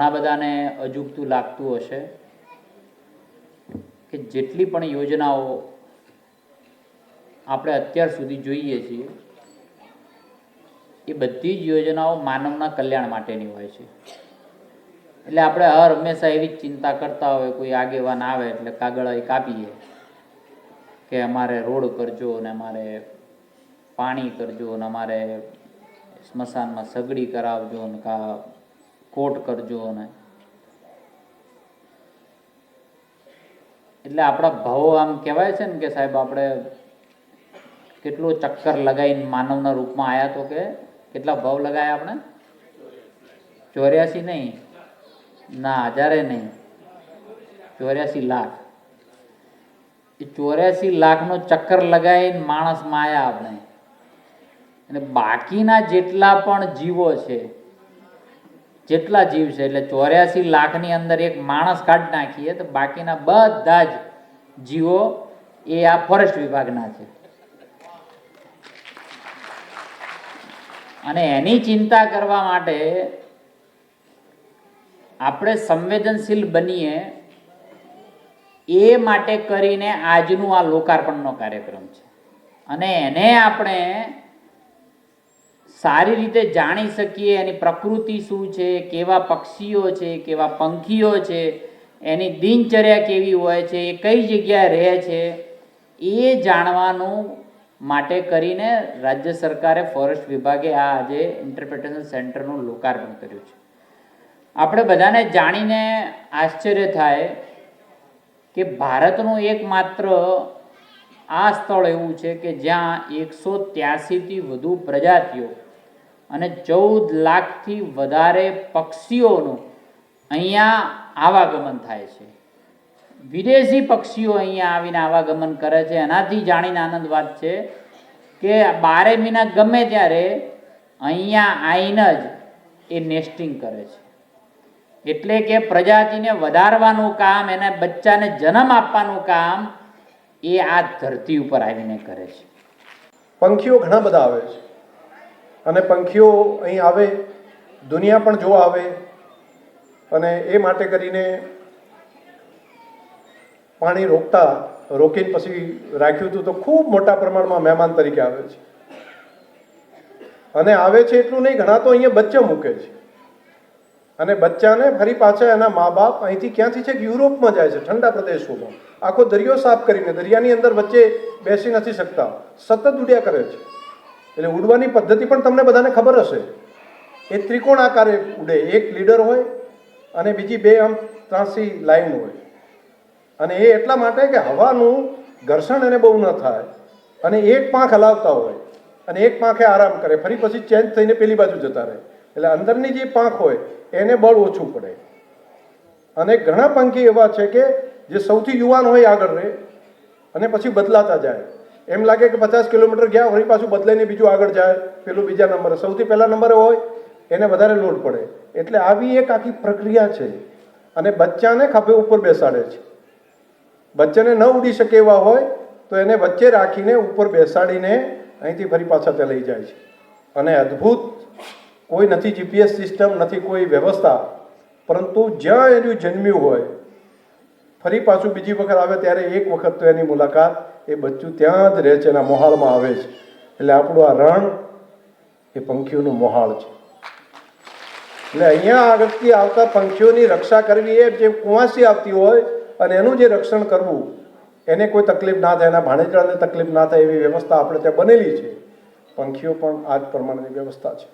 ઘણા બધાને અજુગતું લાગતું હશે કે જેટલી પણ યોજનાઓ આપણે અત્યાર સુધી જોઈએ છીએ એ બધી જ યોજનાઓ માનવના કલ્યાણ માટેની હોય છે. એટલે આપણે હર હંમેશા એવી જ ચિંતા કરતા હોય, કોઈ આગેવાન આવે એટલે કાગળ એક આપીએ કે અમારે રોડ કરજો ને અમારે પાણી કરજો ને અમારે સ્મશાનમાં સગડી કરાવજો ને કોટ કરજો ને. એટલે આપણા ભાવો આમ કહેવાય છે ને કે સાહેબ આપણે કેટલું ચક્કર લગાવીને માનવના રૂપમાં આવ્યા, તો કે કેટલા ભાવ લગાયા આપણે? 84 નહીં ના, 1000 નહીં, 84 લાખ. એ 84 લાખનો ચક્કર લગાવીને માણસમાં આવ્યા આપણે. અને બાકીના જેટલા પણ જીવો છે, જેટલા જીવ છે, એટલે 84 લાખની અંદર એક માણસ કાઢી નાખીએ તો બાકીના બધા જ જીવો એ આ ફોરેસ્ટ વિભાગના છે. અને એની ચિંતા કરવા માટે આપણે સંવેદનશીલ બનીએ એ માટે કરીને આજનું આ લોકાર્પણનો કાર્યક્રમ છે. અને એને આપણે સારી રીતે જાણી શકીએ, એની પ્રકૃતિ શું છે, કેવા પક્ષીઓ છે, કેવા પંખીઓ છે, એની દિનચર્યા કેવી હોય છે, એ કઈ જગ્યાએ રહે છે, એ જાણવાનું માટે કરીને રાજ્ય સરકારે ફોરેસ્ટ વિભાગે આ આજે ઇન્ટરપ્રિટેશન સેન્ટરનું લોકાર્પણ કર્યું છે. આપણે બધાને જાણીને આશ્ચર્ય થાય કે ભારતનું એકમાત્ર આ સ્થળ એવું છે કે જ્યાં 183થી વધુ પ્રજાતિઓ અને 14 લાખથી વધારે પક્ષીઓનું અહીંયા આવાગમન થાય છે. વિદેશી પક્ષીઓ અહીંયા આવીને આવાગમન કરે છે. એનાથી જાણીને આનંદ વાત છે કે 12 મહિના ગમે ત્યારે અહીંયા આવીને જ એ નેસ્ટિંગ કરે છે. એટલે કે પ્રજાતિને વધારવાનું કામ, એને બચ્ચાને જન્મ આપવાનું કામ એ આ ધરતી ઉપર આવીને કરે છે. પંખીઓ ઘણા બધા આવે છે અને પંખીઓ અહીં આવે, દુનિયા પણ જોવા આવે. અને એ માટે કરીને પાણી રોકીને પછી રાખ્યું હતું. તો ખૂબ મોટા પ્રમાણમાં મહેમાન તરીકે આવે છે. અને આવે છે એટલું નહીં, ઘણા તો અહીંયા બચ્ચા મૂકે છે અને બચ્ચાને ફરી પાછા એના મા બાપ અહીંથી ક્યાંથી છે કે યુરોપમાં જાય છે, ઠંડા પ્રદેશોમાં. આખો દરિયો સાફ કરીને દરિયાની અંદર વચ્ચે બેસી નથી શકતા, સતત ઉડ્યા કરે છે. એટલે ઉડવાની પદ્ધતિ પણ તમને બધાને ખબર હશે. એ ત્રિકોણ આકારે ઉડે, એક લીડર હોય અને બીજી બે આમ ત્રાસી લાઈન હોય. અને એ એટલા માટે કે હવાનું ઘર્ષણ એને બહુ ન થાય. અને એક પાંખ હલાવતા હોય અને એક પાંખે આરામ કરે, ફરી પછી ચેન્જ થઈને પેલી બાજુ જતા રહે. એટલે અંદરની જે પાંખ હોય એને બળ ઓછું પડે. અને ઘણા પંખી એવા છે કે જે સૌથી યુવાન હોય આગળ રહે અને પછી બદલાતા જાય. એમ લાગે કે 50 કિલોમીટર ગયા, ફરી પાછું બદલાઈને બીજું આગળ જાય, પેલું બીજા નંબરે, સૌથી પહેલા નંબરે હોય એને વધારે લોડ પડે. એટલે આવી એક આખી પ્રક્રિયા છે. અને બચ્ચાને ખભે ઉપર બેસાડે છે. બચ્ચાને ન ઉડી શકે એવા હોય તો એને વચ્ચે રાખીને ઉપર બેસાડીને અહીંથી ફરી પાછા તે લઈ જાય છે. અને અદ્ભુત, કોઈ નથી જીપીએસ સિસ્ટમ, નથી કોઈ વ્યવસ્થા, પરંતુ જ્યાં એનું જન્મ્યું હોય ફરી પાછું બીજી વખત આવે ત્યારે એક વખત તો એની મુલાકાત એ બચ્ચું ત્યાં જ રહે છે, એના મોહાળમાં આવે છે. એટલે આપણું આ રણ એ પંખીઓનું મોહાળ છે. એટલે અહીંયા આગળથી આવતા પંખીઓની રક્ષા કરવી, એ જે કુંવાસી આવતી હોય અને એનું જે રક્ષણ કરવું, એને કોઈ તકલીફ ના થાય, એના ભાણેજડાને તકલીફ ના થાય એવી વ્યવસ્થા આપણે ત્યાં બનેલી છે. પંખીઓ પણ આ જ પ્રમાણેની વ્યવસ્થા છે.